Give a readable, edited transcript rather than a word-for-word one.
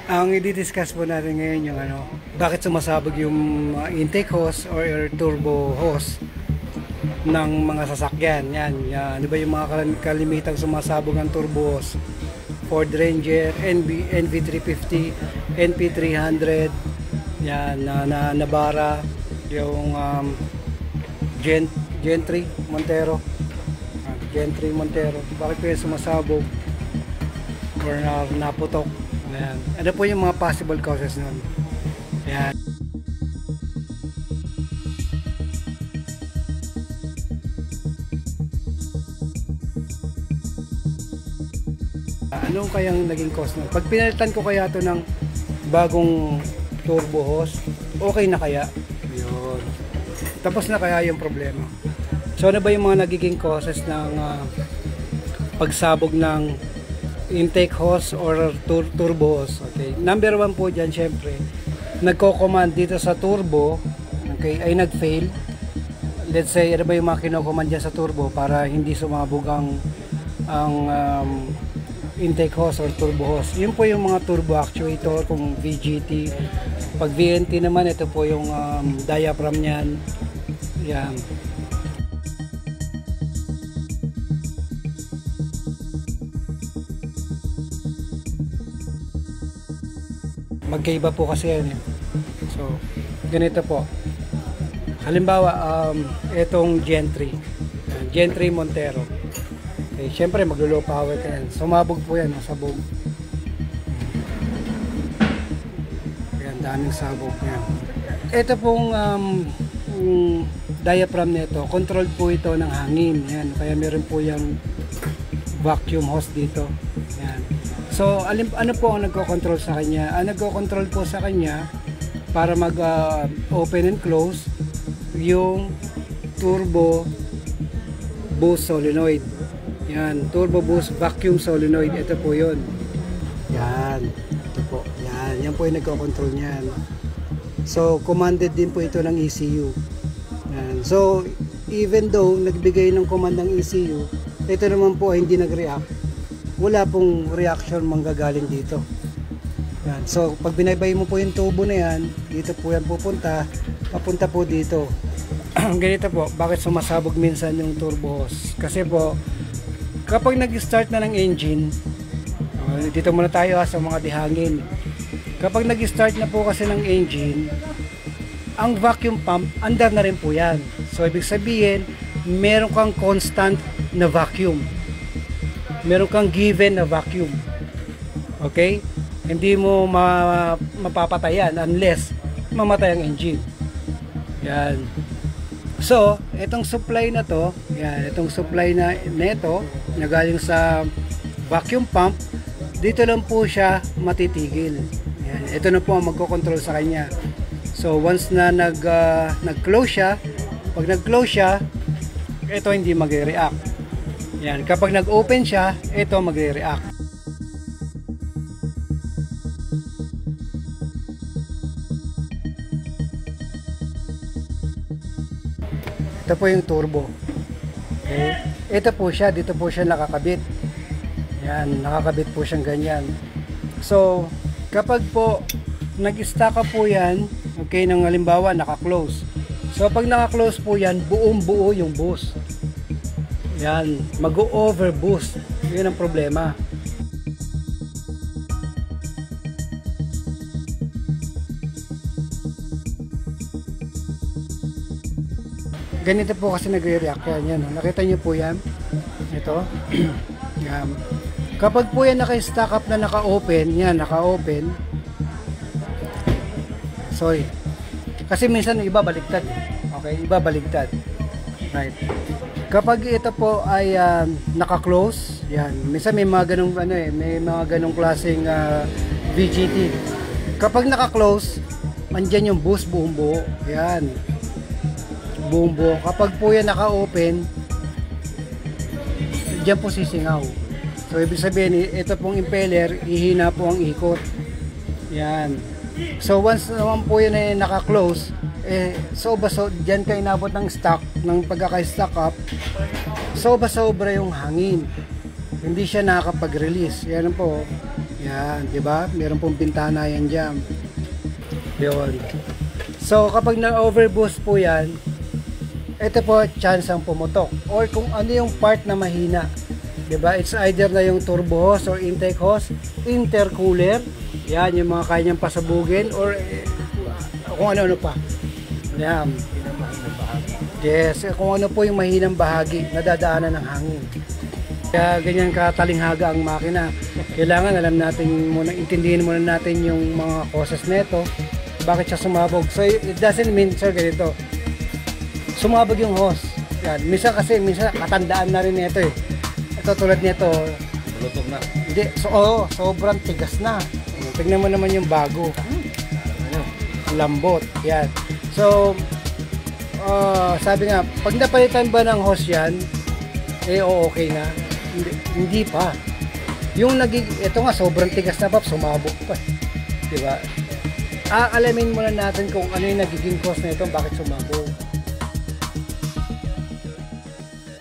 Ang i-discuss po natin ngayon yung bakit sumasabog yung intake hose or turbo hose ng mga sasakyan. Yan. Ano ba yung mga kalimitang sumasabog ang turbo hose? Ford Ranger, NV350, NP300, yan, na Navara, yung Gen 3 Montero. Gen 3 Montero. Bakit po yung sumasabog or naputok? Ayan. Ano po yung mga possible causes nun? Ayan. Ano kayang naging cause nun? Pag pinalitan ko kaya to ng bagong turbo hose, okay na kaya? Yun. Tapos na kaya yung problema. So ano ba yung mga nagiging causes ng pagsabog ng intake hose or turbo hose? Okay. Number 1 po dyan, syempre, nagko-command dito sa turbo, okay, ay nag-fail. Let's say, ano ba yung mga kino-command dyan sa turbo para hindi sumabog ang intake hose or turbo hose? Yun po yung mga turbo actuator, kung VGT. Pag VNT naman, ito po yung diaphragm nyan. Yan. Magkaiba po kasi yan. So, ganito po. Halimbawa, itong Gen 3. Gen 3 Montero. Okay, syempre, maglo-low power ka yan. Sumabog po yan, sabog. Ayan, daming sabog yan. Ito pong diaphragm nito, controlled po ito ng hangin. Yan, kaya meron po yung vacuum hose dito. Yan. So, ano po ang nagko-control sa kanya? Ang nagko-control po sa kanya para mag-open and close yung turbo boost solenoid. Yan, turbo boost vacuum solenoid. Ito po yun. Yan. Ito po. Yan. Yan po yung nagko-control niyan. So, commanded din po ito ng ECU. Yan. So, even though nagbigay ng command ng ECU, ito naman po ay hindi nag-react. Wala pong reaction manggagaling dito. Yan. So, pag binaybay mo po yung tubo na yan, dito po yan pupunta, papunta po dito. Ganito po, bakit sumasabog minsan yung turbo hose? Kasi po, kapag nag-start na ng engine, dito muna tayo sa mga dihangin. Kapag nag-start na po kasi ng engine, ang vacuum pump, andar na rin po yan. So, ibig sabihin, meron kang constant na vacuum. Meron kang given na vacuum. Okay? Hindi mo mapapatayan unless mamatay ang engine. Yan. So, itong supply na to, yan, itong supply na ito, na galing sa vacuum pump, dito lang po siya matitigil. Yan. Ito na po ang magko-control sa kanya. So, once na nag-close siya, pag nag-close siya, ito hindi mag-react. Yan, kapag nag-open siya, ito magre-react. Ito po yung turbo. Okay. Ito po siya, dito po siya nakakabit. Yan, nakakabit po siyang ganyan. So, kapag po nag-stack up po yan, okay, ng halimbawa naka-close. So, pag naka-close po yan, buong-buo yung boost. Yan, mag-over boost. Yun ang problema. Ganito po kasi nagre-react yan. Nakita nyo po yan? Ito. Yan. Kapag po yan naka-stack up na naka-open, yan, naka-open. Sorry. Kasi minsan iba baligtad. Okay, iba baligtad. Right. Kapag ito po ay naka-close, yan. Minsan may mga ganung may mga ganung klaseng VGT. Kapag naka-close, andyan yung boost buong buo. Yan. Buong buo. Kapag po yan naka-open, diyan po sisingaw. So ibig sabihin, ito pong impeller, ihina po ang ikot. Yan. So once naman po yan ay naka-close, so diyan kayo inabot ng stock, ng pagkaka-stock up, sobra yung hangin, hindi siya nakakapag-release. Yan po, Yan, di ba? Meron pong bintana yan dyan. Yun. So, kapag na-overboost po yan, ito po, chance ang pumutok. Or kung ano yung part na mahina. Di ba? It's either na yung turbo hose or intake hose, intercooler. Yan, yung mga kanyang pasabugin or kung ano-ano pa. Yan. Yes, kung ano po yung mahinang bahagi na dadaanan ng hangin. Kaya ganyan katalinghaga ang makina. Kailangan alam natin muna, intindihin muna natin yung mga causes nito. Bakit siya sumabog? So it doesn't mean, sir, ganito. Sumabog yung hose. Yan. Minsan katandaan na rin ito eh. Ito tulad nito. Lutog na. Hindi, sobrang tigas na. Tignan mo naman yung bago. Lambot. Yan. So, sabi nga, pag napalitan ba ng hose yan, okay na. Hindi pa. Yung ito nga, sobrang tigas na pa, sumabog pa. Diba? Alamin muna natin kung ano yung nagiging cause na ito, bakit sumabog.